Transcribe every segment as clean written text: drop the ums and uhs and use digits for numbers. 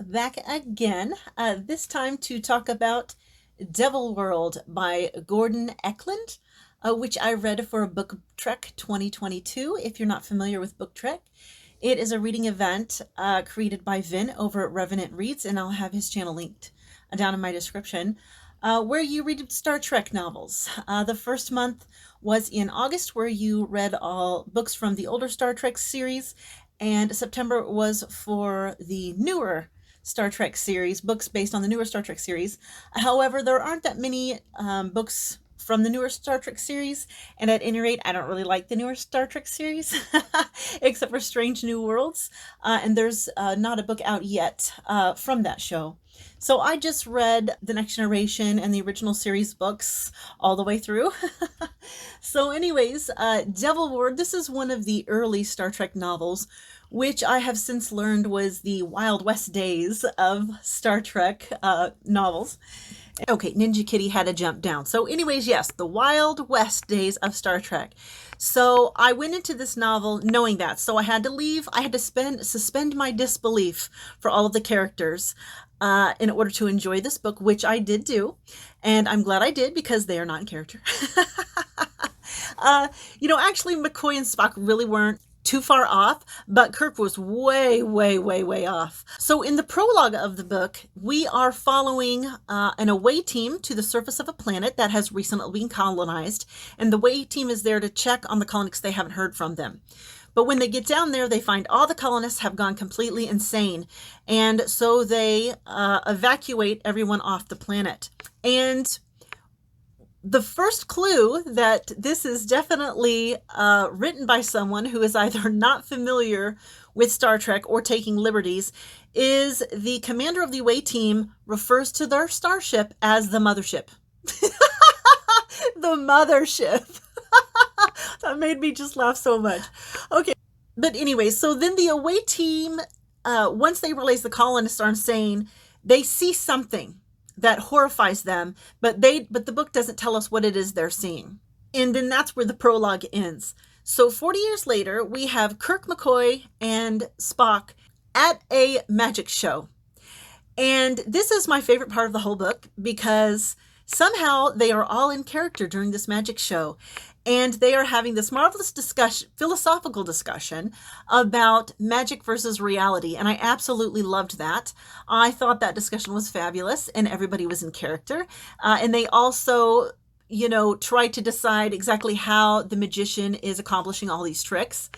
back again, this time to talk about Devil World by Gordon Eklund, which I read for BookTrek 2022. If you're not familiar with BookTrek, it is a reading event created by Vin over at Revenant Reads, and I'll have his channel linked down in my description, where you read Star Trek novels. The first month was in August, where you read all books from the older Star Trek series, and September was for the newer Star Trek series, books based on the newer Star Trek series. However, there aren't that many books from the newer Star Trek series, and at any rate, I don't really like the newer Star Trek series, except for Strange New Worlds, and there's not a book out yet from that show. So I just read The Next Generation and the original series books all the way through. So anyways, Devil World, this is one of the early Star Trek novels, which I have since learned was the Wild West days of Star Trek novels. Okay, Ninja Kitty had to jump down. So anyways, yes, the Wild West days of Star Trek. So I went into this novel knowing that. So I had to leave. I had to suspend my disbelief for all of the characters in order to enjoy this book, which I did do. And I'm glad I did because they are not in character. Actually, McCoy and Spock really weren't too far off, but Kirk was way, way, way, way off. So in the prologue of the book, we are following an away team to the surface of a planet that has recently been colonized, and the away team is there to check on the colonists. They haven't heard from them. But when they get down there, they find all the colonists have gone completely insane, and so they evacuate everyone off the planet. And the first clue that this is definitely written by someone who is either not familiar with Star Trek or taking liberties is the commander of the away team refers to their starship as the mothership. The mothership. That made me just laugh so much. Okay. But anyway, so then the away team, once they realize the colonists are insane, they see something that horrifies them, but the book doesn't tell us what it is they're seeing. And then that's where the prologue ends. So 40 years later, we have Kirk, McCoy, and Spock at a magic show. And this is my favorite part of the whole book because somehow they are all in character during this magic show. And they are having this marvelous philosophical discussion about magic versus reality. And I absolutely loved that. I thought that discussion was fabulous and everybody was in character. And they also, try to decide exactly how the magician is accomplishing all these tricks.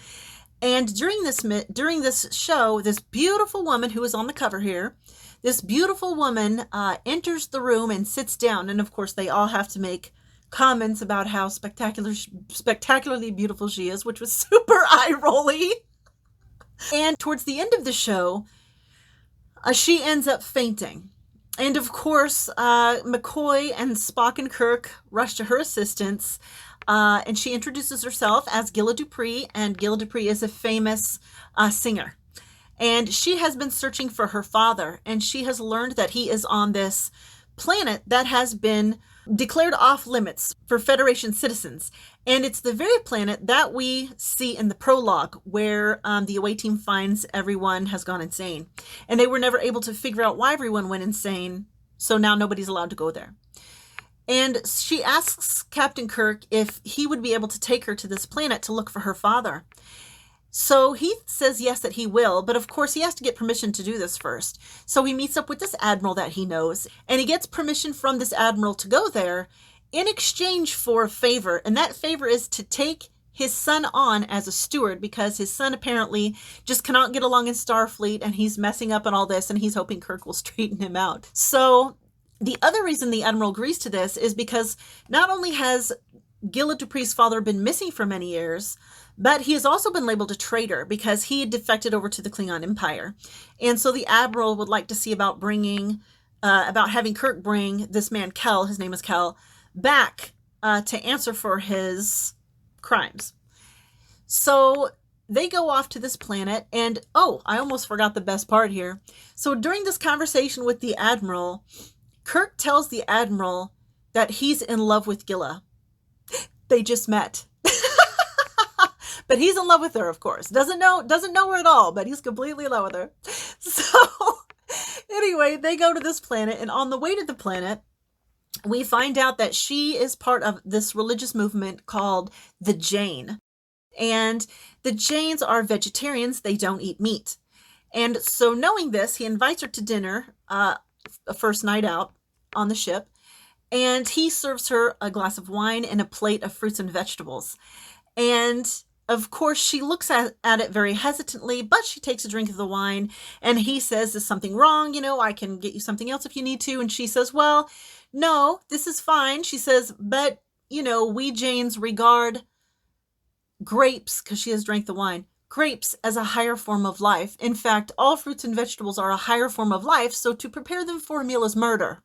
And during this show, this beautiful woman who is on the cover here, this beautiful woman enters the room and sits down. And of course, they all have to make comments about how spectacularly beautiful she is, which was super eye-rolly. And towards the end of the show, she ends up fainting. And of course, McCoy and Spock and Kirk rush to her assistance, and she introduces herself as Gilla Dupree, and Gilla Dupree is a famous singer. And she has been searching for her father, and she has learned that he is on this planet that has been declared off limits for Federation citizens. And it's the very planet that we see in the prologue where the away team finds everyone has gone insane. And they were never able to figure out why everyone went insane. So now nobody's allowed to go there. And she asks Captain Kirk if he would be able to take her to this planet to look for her father. So he says yes, that he will, but of course he has to get permission to do this first. So he meets up with this admiral that he knows, and he gets permission from this admiral to go there in exchange for a favor. And that favor is to take his son on as a steward because his son apparently just cannot get along in Starfleet and he's messing up and all this, and he's hoping Kirk will straighten him out. So the other reason the admiral agrees to this is because not only has Gilla Dupree's father been missing for many years, but he has also been labeled a traitor because he had defected over to the Klingon Empire. And so the admiral would like to see about having Kirk bring this man, Kel, his name is Kel, back to answer for his crimes. So they go off to this planet, and I almost forgot the best part here. So during this conversation with the admiral, Kirk tells the admiral that he's in love with Gilla. They just met. But he's in love with her, of course. Doesn't know her at all, but he's completely in love with her. So Anyway, they go to this planet, and on the way to the planet, we find out that she is part of this religious movement called the Jain. And the Jains are vegetarians, they don't eat meat. And so, knowing this, he invites her to dinner, a first night out on the ship, and he serves her a glass of wine and a plate of fruits and vegetables. And of course, she looks at it very hesitantly, but she takes a drink of the wine, and he says, "Is something wrong? I can get you something else if you need to." And she says, "Well, no, this is fine." She says, "But, we Jains regard grapes," because she has drank the wine, "grapes as a higher form of life. In fact, all fruits and vegetables are a higher form of life, so to prepare them for a meal is murder."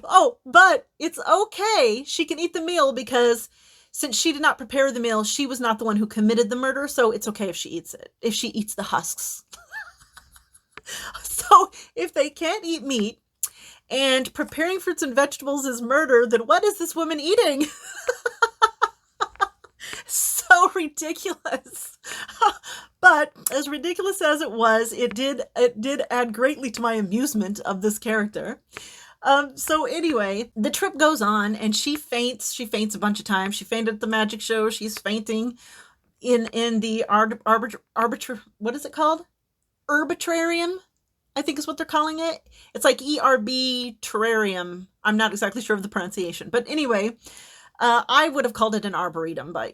Oh, but it's okay. She can eat the meal because since she did not prepare the meal, she was not the one who committed the murder, so it's okay if she eats it, if she eats the husks. So if they can't eat meat and preparing fruits and vegetables is murder, then what is this woman eating? So ridiculous. But as ridiculous as it was, it did add greatly to my amusement of this character. So anyway, the trip goes on, and she faints. She faints a bunch of times. She fainted at the magic show. She's fainting in the what is it called? Herbitrarium, I think is what they're calling it. It's like ERB terrarium. I'm not exactly sure of the pronunciation, but anyway, I would have called it an arboretum, but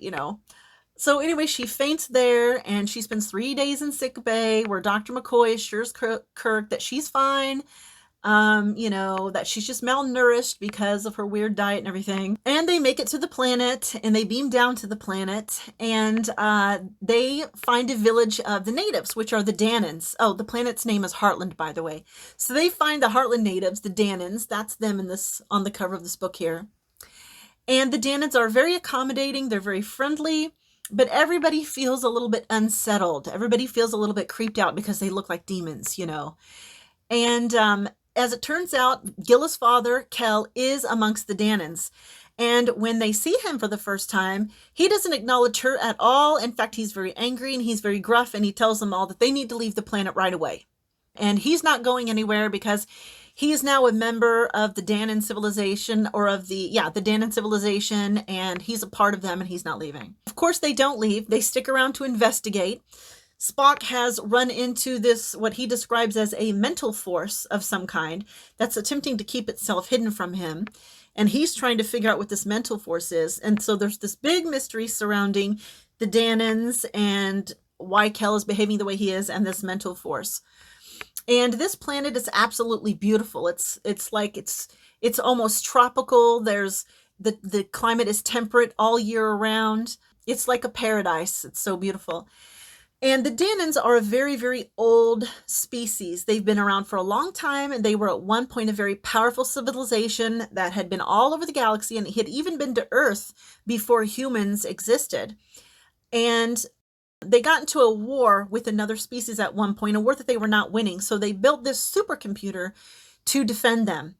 So anyway, she faints there, and she spends 3 days in sick bay, where Dr. McCoy assures Kirk that she's fine. That she's just malnourished because of her weird diet and everything. And they make it to the planet, and they beam down to the planet, and they find a village of the natives, which are the Danans. Oh, the planet's name is Heartland, by the way. So they find the Heartland natives, the Danans. That's them on the cover of this book here. And the Danans are very accommodating. They're very friendly, but everybody feels a little bit unsettled. Everybody feels a little bit creeped out because they look like demons, And as it turns out, Gilla's father, Kel, is amongst the Danans. And when they see him for the first time, he doesn't acknowledge her at all. In fact, he's very angry and he's very gruff, and he tells them all that they need to leave the planet right away. And he's not going anywhere because he is now a member of the Danan civilization, or of the Danan civilization, and he's a part of them, and he's not leaving. Of course, they don't leave. They stick around to investigate. Spock has run into this, what he describes as a mental force of some kind, that's attempting to keep itself hidden from him. And he's trying to figure out what this mental force is. And so there's this big mystery surrounding the Danans and why Kel is behaving the way he is, and this mental force. And this planet is absolutely beautiful. It's almost tropical. There's the climate is temperate all year around. It's like a paradise. It's so beautiful. And the Danans are a very, very old species. They've been around for a long time, and they were at one point a very powerful civilization that had been all over the galaxy, and had even been to Earth before humans existed. And they got into a war with another species at one point, a war that they were not winning. So they built this supercomputer to defend them.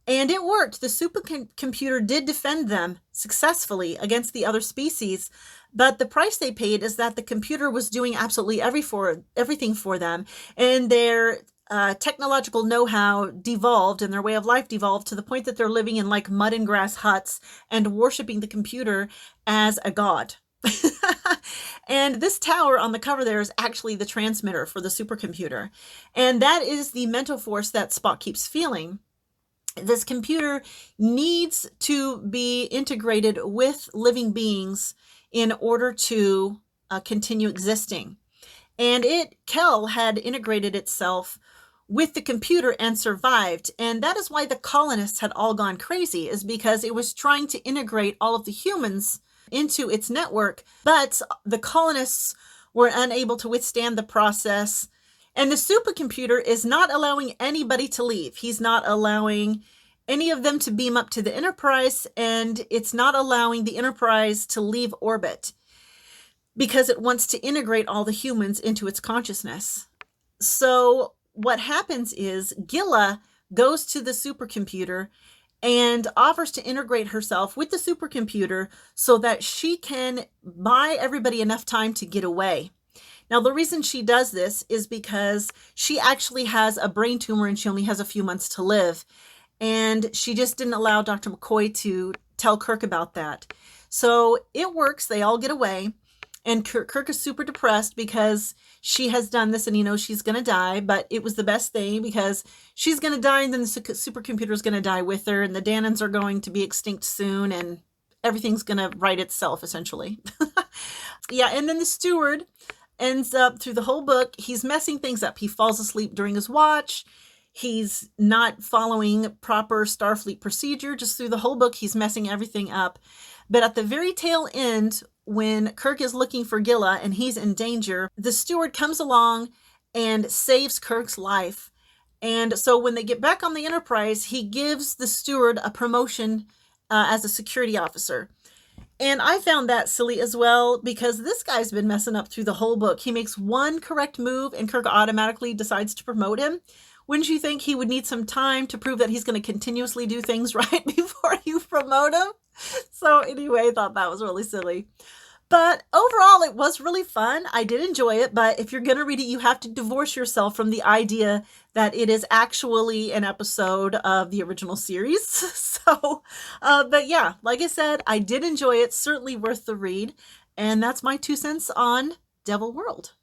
And it worked. The supercomputer did defend them successfully against the other species. But the price they paid is that the computer was doing absolutely everything for them. And their technological know-how devolved, and their way of life devolved to the point that they're living in like mud and grass huts and worshiping the computer as a god. And this tower on the cover there is actually the transmitter for the supercomputer. And that is the mental force that Spock keeps feeling. This computer needs to be integrated with living beings in order to continue existing. And Kel had integrated itself with the computer and survived. And that is why the colonists had all gone crazy, is because it was trying to integrate all of the humans into its network, but the colonists were unable to withstand the process. And the supercomputer is not allowing anybody to leave. He's not allowing any of them to beam up to the Enterprise, and it's not allowing the Enterprise to leave orbit because it wants to integrate all the humans into its consciousness. So what happens is Gilla goes to the supercomputer and offers to integrate herself with the supercomputer so that she can buy everybody enough time to get away. Now, the reason she does this is because she actually has a brain tumor and she only has a few months to live. And she just didn't allow Dr. McCoy to tell Kirk about that. So it works. They all get away. And Kirk is super depressed because she has done this and he knows she's going to die. But it was the best thing because she's going to die and then the supercomputer is going to die with her. And the Danons are going to be extinct soon. And everything's going to right itself, essentially. Yeah, and then the steward ends up through the whole book, he's messing things up. He falls asleep during his watch. He's not following proper Starfleet procedure. Just through the whole book, he's messing everything up. But at the very tail end, when Kirk is looking for Gilla and he's in danger, the steward comes along and saves Kirk's life. And so when they get back on the Enterprise, he gives the steward a promotion as a security officer. And I found that silly as well because this guy's been messing up through the whole book. He makes one correct move and Kirk automatically decides to promote him. Wouldn't you think he would need some time to prove that he's going to continuously do things right before you promote him? So anyway, I thought that was really silly. But overall, it was really fun. I did enjoy it. But if you're going to read it, you have to divorce yourself from the idea that it is actually an episode of the original series. So, but yeah, like I said, I did enjoy it. Certainly worth the read. And that's my 2 cents on Devil World.